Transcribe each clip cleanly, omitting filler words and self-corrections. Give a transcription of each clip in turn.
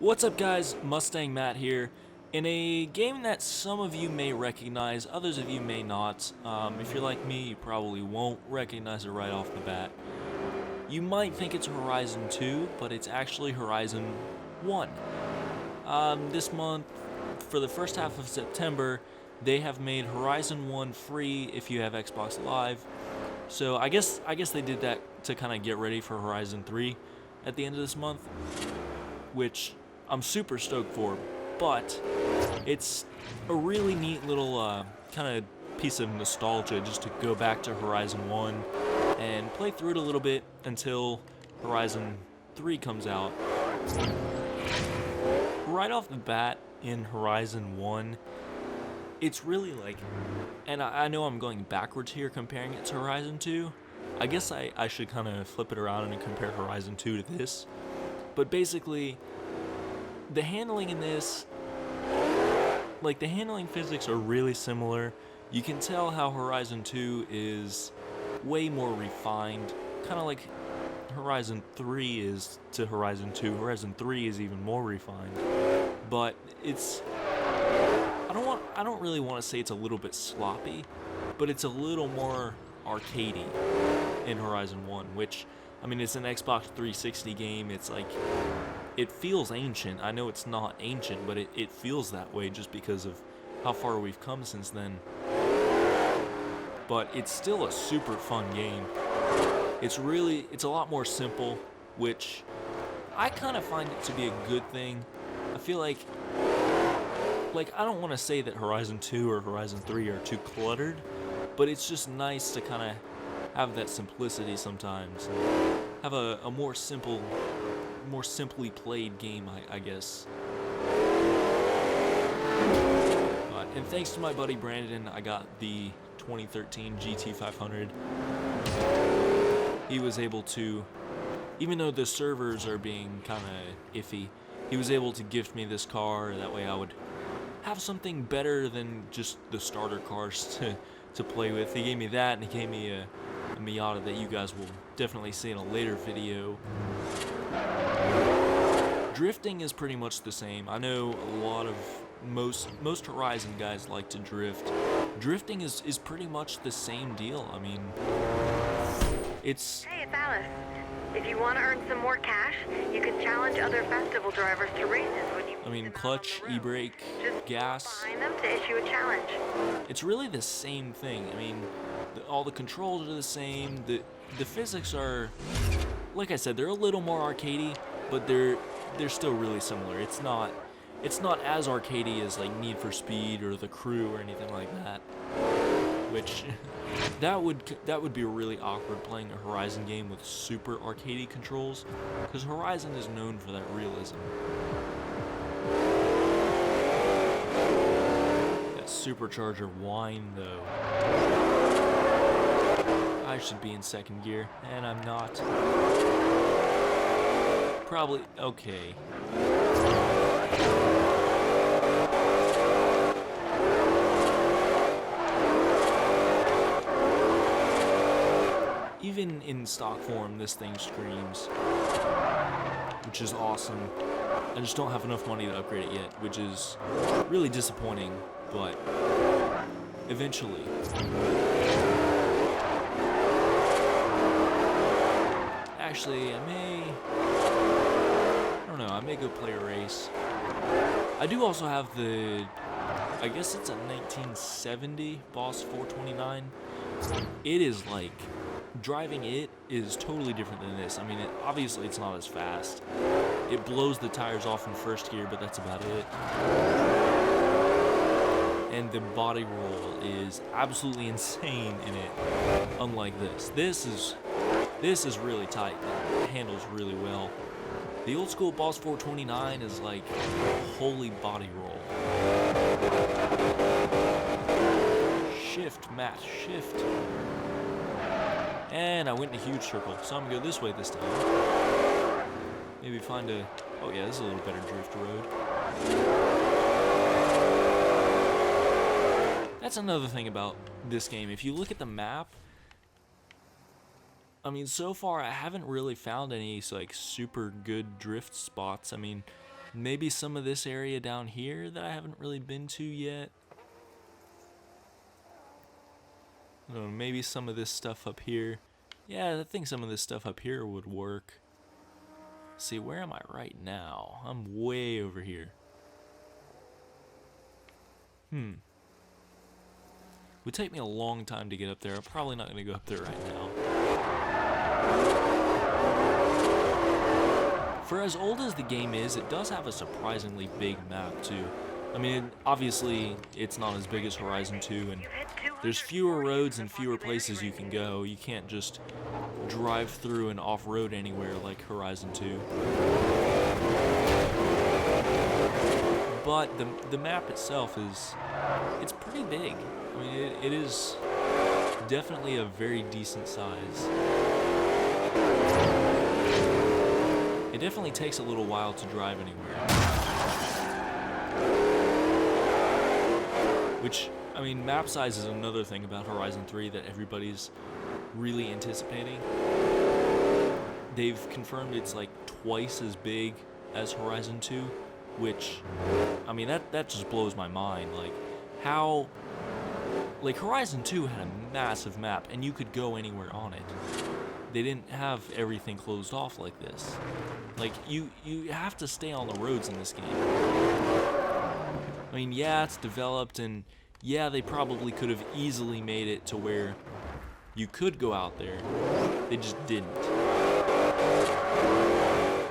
What's up guys, Mustang Matt here. In a game that some of you may recognize, others of you may not. If you're like me, you probably won't recognize it right off the bat. You might think it's Horizon 2, but it's actually Horizon 1. This month, for the first half of September, they have made Horizon 1 free if you have Xbox Live. So I guess they did that to kind of get ready for Horizon 3 at the end of this month, which I'm super stoked for, but it's a really neat little kind of piece of nostalgia just to go back to Horizon 1 and play through it a little bit until Horizon 3 comes out. Right off the bat in Horizon 1, it's really like, and I know I'm going backwards here comparing it to Horizon 2. I guess I should kind of flip it around and compare Horizon 2 to this. But basically, the handling in this, like the handling physics are really similar. You can tell how Horizon 2 is way more refined, kind of like Horizon 3 is to Horizon 2. Horizon 3 is even more refined. But it's, I don't really want to say it's a little bit sloppy, but it's a little more arcadey in Horizon 1, which, I mean, it's an Xbox 360 game. It's like, it feels ancient. I know it's not ancient, but it feels that way just because of how far we've come since then. But it's still a super fun game. It's a lot more simple, which I kind of find it to be a good thing. I feel like I don't want to say that Horizon 2 or Horizon 3 are too cluttered, but it's just nice to kind of have that simplicity sometimes. Have a more simply played game, I guess. And thanks to my buddy Brandon, I got the 2013 GT500. He was able to, even though the servers are being kind of iffy, he was able to gift me this car. That way I would have something better than just the starter cars to play with. He gave me that, and he gave me a Miata that you guys will definitely see in a later video. Drifting is pretty much the same. I know a lot of most Horizon guys like to drift. Drifting is pretty much the same deal. I mean, it's... Hey, it's Alice. If you want to earn some more cash, you can challenge other festival drivers to races when you... I mean, clutch, e-brake, gas... Find them to issue a challenge. It's really the same thing. I mean, all the controls are the same. The physics are... Like I said, they're a little more arcadey, but they're still really similar. It's not as arcadey as like Need for Speed or The Crew or anything like that. Which that would be really awkward playing a Horizon game with super arcadey controls, because Horizon is known for that realism. That supercharger whine though. I should be in second gear, and I'm not. Probably, okay. Even in stock form, this thing screams, which is awesome. I just don't have enough money to upgrade it yet, which is really disappointing, but eventually. Actually, I may go play a race. I do also have the, I guess it's a 1970 Boss 429. It is like, driving it is totally different than this. I mean, obviously it's not as fast. It blows the tires off in first gear, but that's about it. And the body roll is absolutely insane in it, unlike this. This is really tight. It handles really well. The old school Boss 429 is like holy body roll. Shift, Matt, shift. And I went in a huge circle, so I'm gonna go this way this time. Maybe find a, oh yeah, this is a little better drift road. That's another thing about this game. If you look at the map, I mean, so far I haven't really found any like super good drift spots. I mean, Maybe some of this area down here that I haven't really been to yet. I don't know, maybe some of this stuff up here. Yeah, I think some of this stuff up here would work. See, where am I right now? I'm way over here. Would take me a long time to get up there. I'm probably not going to go up there right now. For as old as the game is, it does have a surprisingly big map too. I mean, obviously, it's not as big as Horizon 2, and there's fewer roads and fewer places you can go. You can't just drive through and off-road anywhere like Horizon 2. But the map itself it's pretty big. I mean, it is definitely a very decent size. It definitely takes a little while to drive anywhere. Which, I mean, map size is another thing about Horizon 3 that everybody's really anticipating. They've confirmed it's like twice as big as Horizon 2, which, I mean, that just blows my mind. Like, how, like, Horizon 2 had a massive map, and you could go anywhere on it. They didn't have everything closed off like this. Like, you have to stay on the roads in this game. I mean, yeah, it's developed, and yeah, they probably could have easily made it to where you could go out there. They just didn't.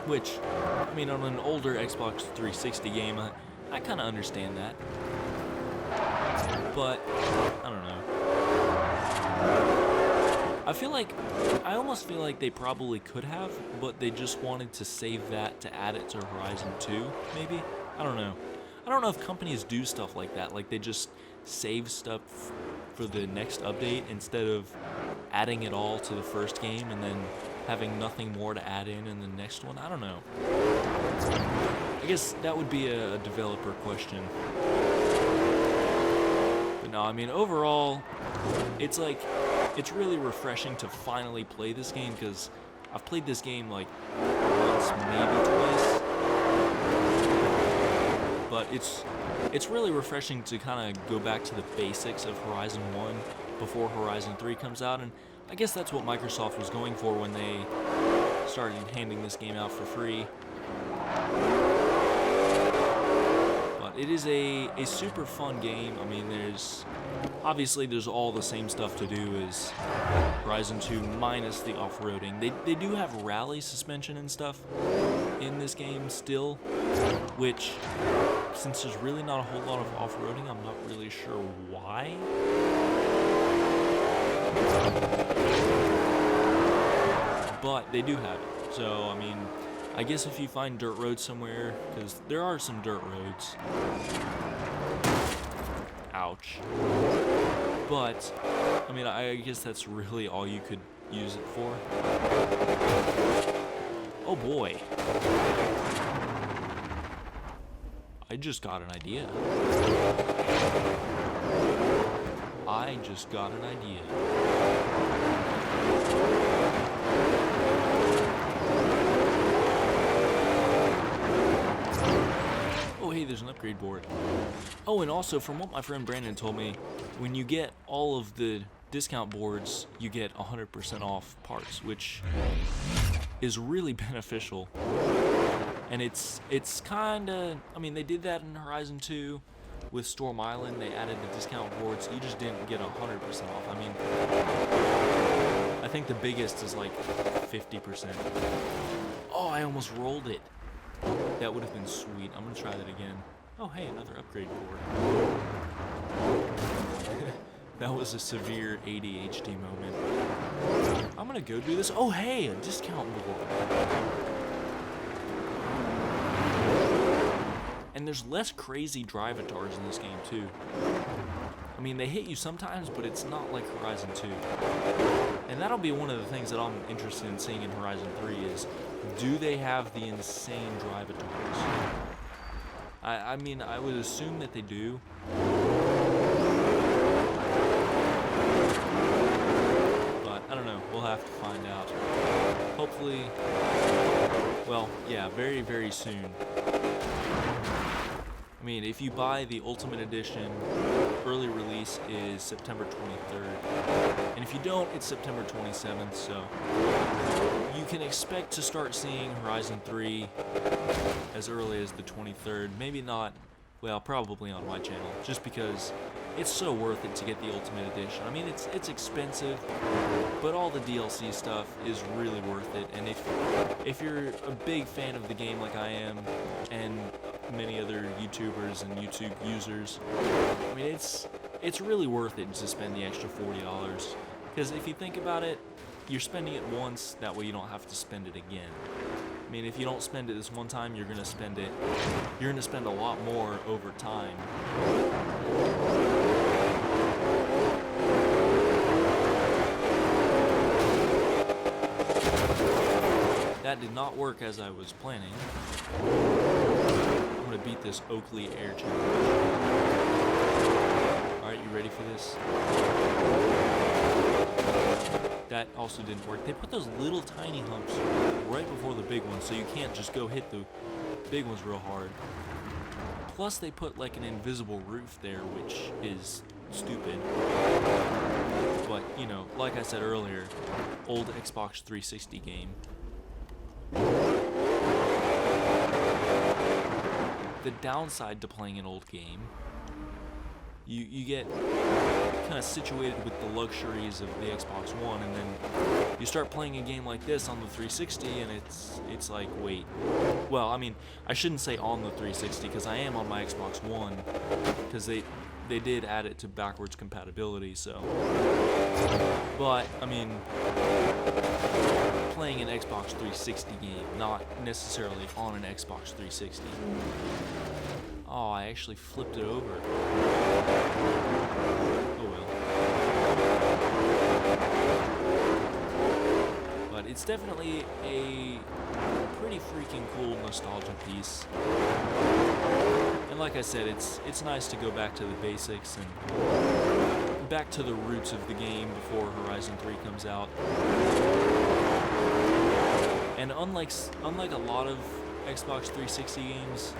Which, I mean, on an older Xbox 360 game, I kind of understand that. But, I don't know. I almost feel like they probably could have, but they just wanted to save that to add it to Horizon 2, maybe? I don't know. I don't know if companies do stuff like that, like they just save stuff for the next update instead of adding it all to the first game and then having nothing more to add in the next one. I don't know. I guess that would be a developer question. But no, I mean, overall, it's really refreshing to finally play this game, because I've played this game like once, maybe twice. But it's really refreshing to kind of go back to the basics of Horizon 1 before Horizon 3 comes out, and I guess that's what Microsoft was going for when they started handing this game out for free. But it is a super fun game. I mean, there's all the same stuff to do as Horizon 2 minus the off-roading. They do have rally suspension and stuff in this game still, which, since there's really not a whole lot of off-roading, I'm not really sure why. But they do have it. So, I mean, I guess if you find dirt roads somewhere, because there are some dirt roads. Ouch. But, I mean, I guess that's really all you could use it for. Oh boy. I just got an idea. Oh, hey, there's an upgrade board. Oh, and also, from what my friend Brandon told me, when you get all of the discount boards, you get 100% off parts, which is really beneficial. And it's kind of, I mean, they did that in Horizon 2 with Storm Island. They added the discount boards. You just didn't get 100% off. I mean, I think the biggest is like 50%. Oh, I almost rolled it. That would have been sweet. I'm going to try that again. Oh, hey, another upgrade board. That was a severe ADHD moment. I'm going to go do this. Oh, hey, a discount board. And there's less crazy drive-avatars in this game, too. I mean, they hit you sometimes, but it's not like Horizon 2. And that'll be one of the things that I'm interested in seeing in Horizon 3 is, do they have the insane drive-avatars? I mean, I would assume that they do. But, I don't know. We'll have to find out. Hopefully, well, yeah, very, very soon. I mean, if you buy the Ultimate Edition, early release is September 23rd. And if you don't, it's September 27th, so you can expect to start seeing Horizon 3 as early as the 23rd. Maybe not, well, probably on my channel, just because it's so worth it to get the Ultimate Edition. I mean, it's expensive, but all the DLC stuff is really worth it. And if you're a big fan of the game like I am, and many other YouTubers and YouTube users, I mean, it's really worth it to spend the extra $40. Because if you think about it, you're spending it once, that way you don't have to spend it again. I mean, if you don't spend it this one time, you're gonna spend a lot more over time. That did not work as I was planning. I'm gonna beat this Oakley Air Challenge. Alright, you ready for this? That also didn't work. They put those little tiny humps right before the big ones, so you can't just go hit the big ones real hard. Plus they put like an invisible roof there, which is stupid. But, you know, like I said earlier, old Xbox 360 game. The downside to playing an old game, you get kind of situated with the luxuries of the Xbox One, and then you start playing a game like this on the 360, and it's like, wait. Well, I mean, I shouldn't say on the 360, because I am on my Xbox One, because they did add it to backwards compatibility, so. But, I mean, playing an Xbox 360 game, not necessarily on an Xbox 360. Oh, I actually flipped it over. Oh well. But it's definitely a pretty freaking cool nostalgia piece. And like I said, it's nice to go back to the basics and back to the roots of the game before Horizon 3 comes out. And unlike a lot of Xbox 360 games,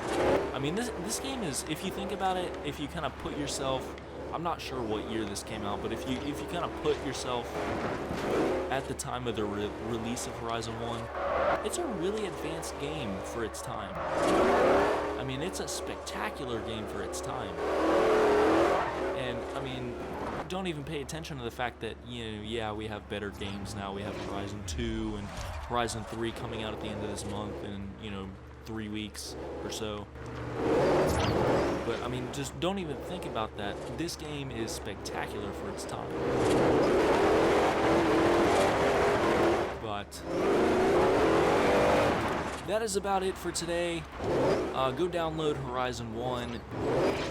I mean, this game is, if you think about it, if you kind of put yourself, I'm not sure what year this came out, but if you kind of put yourself at the time of the release of Horizon 1, it's a really advanced game for its time. I mean, it's a spectacular game for its time. And, I mean, don't even pay attention to the fact that, you know, yeah, we have better games now. We have Horizon 2 and Horizon 3 coming out at the end of this month in, you know, 3 weeks or so. But, I mean, just don't even think about that. This game is spectacular for its time. But that is about it for today. Go download Horizon 1,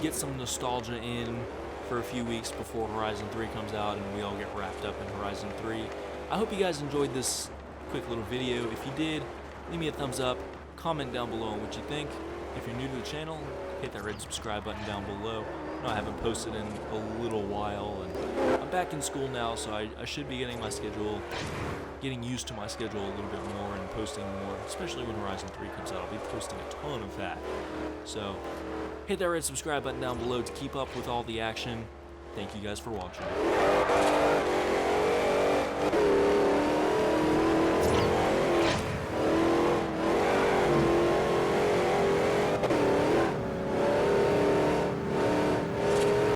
get some nostalgia in for a few weeks before Horizon 3 comes out and we all get wrapped up in Horizon 3. I hope you guys enjoyed this quick little video. If you did, leave me a thumbs up, comment down below on what you think. If you're new to the channel, hit that red subscribe button down below. I know I haven't posted in a little while, and I'm back in school now, so I should be getting used to my schedule a little bit more and posting more, especially when Horizon 3 comes out. I'll be posting a ton of that. So hit that red subscribe button down below to keep up with all the action. Thank you guys for watching.